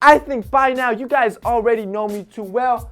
I think by now you guys already know me too well.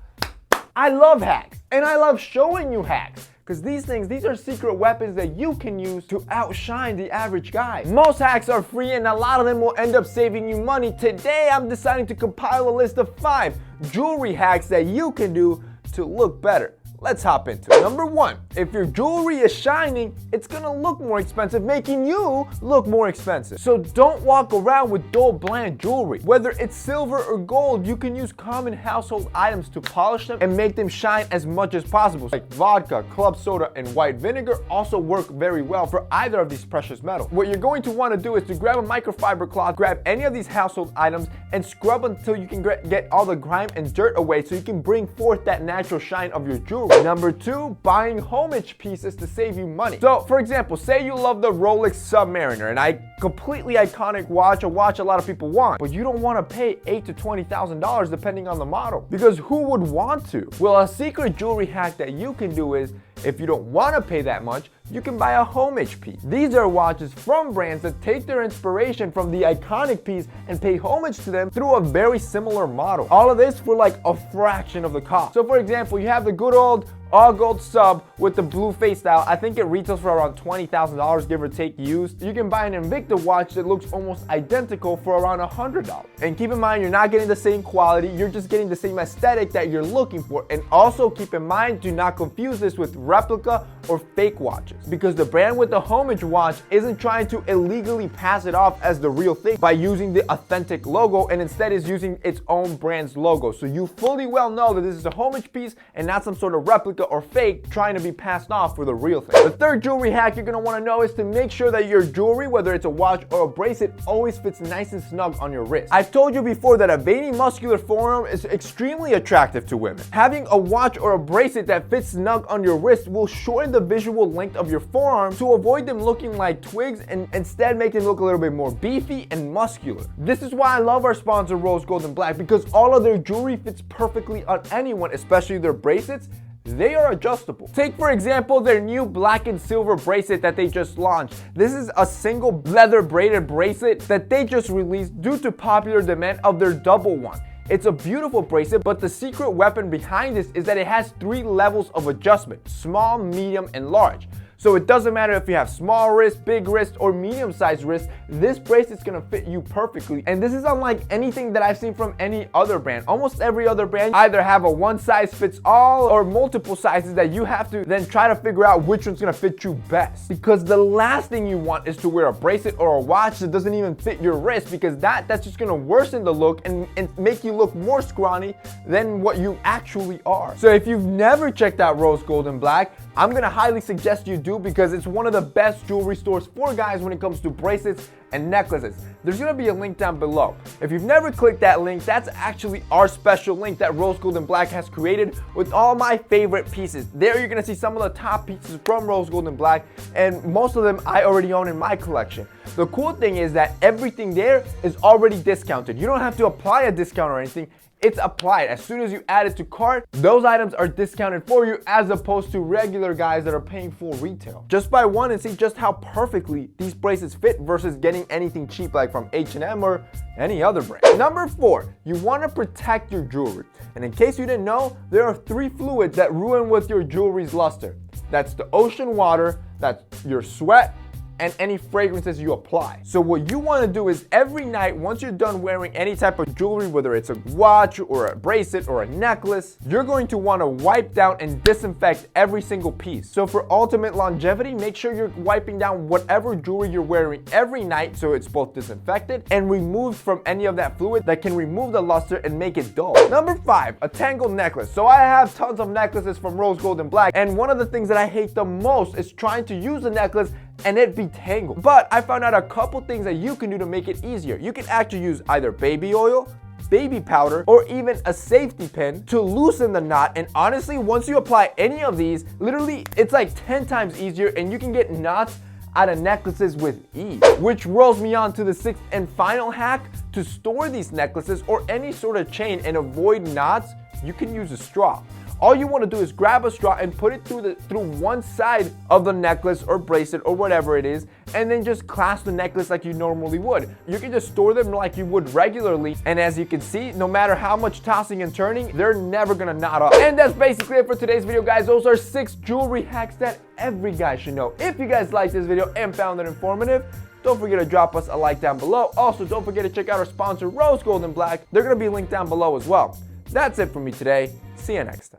I love hacks, and I love showing you hacks. Because these are secret weapons that you can use to outshine the average guy. Most hacks are free and a lot of them will end up saving you money. Today I'm deciding to compile a list of 5 jewelry hacks that you can do to look better. Let's hop into it. Number 1, if your jewelry is shining, it's gonna look more expensive, making you look more expensive. So don't walk around with dull, bland jewelry. Whether it's silver or gold, you can use common household items to polish them and make them shine as much as possible. Like vodka, club soda, and white vinegar also work very well for either of these precious metals. What you're going to want to do is to grab a microfiber cloth, grab any of these household items, and scrub until you can get all the grime and dirt away so you can bring forth that natural shine of your jewelry. Number 2, buying homage pieces to save you money. So for example, say you love the Rolex Submariner, and completely iconic watch, a watch a lot of people want, but you don't want to pay $8,000 to $20,000 depending on the model, because who would want to? Well, a secret jewelry hack that you can do is, if you don't want to pay that much, you can buy a homage piece. These are watches from brands that take their inspiration from the iconic piece and pay homage to them through a very similar model. All of this for like a fraction of the cost. So for example, you have the good old all gold sub with the blue face style. I think it retails for around $20,000, give or take used. You can buy an Invicta watch that looks almost identical for around $100. And keep in mind, you're not getting the same quality, you're just getting the same aesthetic that you're looking for. And also keep in mind, do not confuse this with replica or fake watches, because the brand with the homage watch isn't trying to illegally pass it off as the real thing by using the authentic logo, and instead is using its own brand's logo. So you fully well know that this is a homage piece and not some sort of replica or fake trying to be passed off for the real thing. The third jewelry hack you're gonna wanna know is to make sure that your jewelry, whether it's a watch or a bracelet, always fits nice and snug on your wrist. I've told you before that a veiny muscular forearm is extremely attractive to women. Having a watch or a bracelet that fits snug on your wrist will shorten the visual length of your forearm to avoid them looking like twigs and instead make them look a little bit more beefy and muscular. This is why I love our sponsor Rose Gold and Black, because all of their jewelry fits perfectly on anyone, especially their bracelets. They are adjustable. Take for example their new black and silver bracelet that they just launched. This is a single leather braided bracelet that they just released due to popular demand of their double one. It's a beautiful bracelet, but the secret weapon behind this is that it has 3 levels of adjustment: small, medium, and large. So it doesn't matter if you have small wrist, big wrist, or medium-sized wrist, this bracelet's gonna fit you perfectly. And this is unlike anything that I've seen from any other brand. Almost every other brand either have a one-size-fits-all or multiple sizes that you have to then try to figure out which one's gonna fit you best. Because the last thing you want is to wear a bracelet or a watch that doesn't even fit your wrist, because that's just gonna worsen the look and make you look more scrawny than what you actually are. So if you've never checked out Rose Gold and Black, I'm gonna highly suggest you do, because it's one of the best jewelry stores for guys when it comes to bracelets and necklaces. There's gonna be a link down below. If you've never clicked that link, that's actually our special link that Rose Gold and Black has created with all my favorite pieces. There you're gonna see some of the top pieces from Rose Gold and Black, and most of them I already own in my collection. The cool thing is that everything there is already discounted. You don't have to apply a discount or anything. It's applied. As soon as you add it to cart, those items are discounted for you, as opposed to regular guys that are paying full retail. Just buy one and see just how perfectly these bracelets fit versus getting anything cheap like from H&M or any other brand. Number 4, you want to protect your jewelry. And in case you didn't know, there are 3 fluids that ruin with your jewelry's luster. That's the ocean water, that's your sweat, and any fragrances you apply. So what you want to do is every night, once you're done wearing any type of jewelry, whether it's a watch or a bracelet or a necklace, you're going to want to wipe down and disinfect every single piece. So for ultimate longevity, make sure you're wiping down whatever jewelry you're wearing every night so it's both disinfected and removed from any of that fluid that can remove the luster and make it dull. Number 5, a tangled necklace. So I have tons of necklaces from Rose Gold and Black, and one of the things that I hate the most is trying to use a necklace and it be tangled. But I found out a couple things that you can do to make it easier. You can actually use either baby oil, baby powder, or even a safety pin to loosen the knot. And honestly, once you apply any of these, literally it's like 10 times easier, and you can get knots out of necklaces with ease. Which rolls me on to the 6th and final hack to store these necklaces or any sort of chain and avoid knots. You can use a straw. all you want to do is grab a straw and put it through one side of the necklace or bracelet or whatever it is, and then just clasp the necklace like you normally would. You can just store them like you would regularly, and as you can see, no matter how much tossing and turning, they're never gonna knot off. And that's basically it for today's video, guys. Those are 6 jewelry hacks that every guy should know. If you guys liked this video and found it informative, don't forget to drop us a like down below. Also, don't forget to check out our sponsor, Rose Gold and Black. They're gonna be linked down below as well. That's it for me today. See you next time.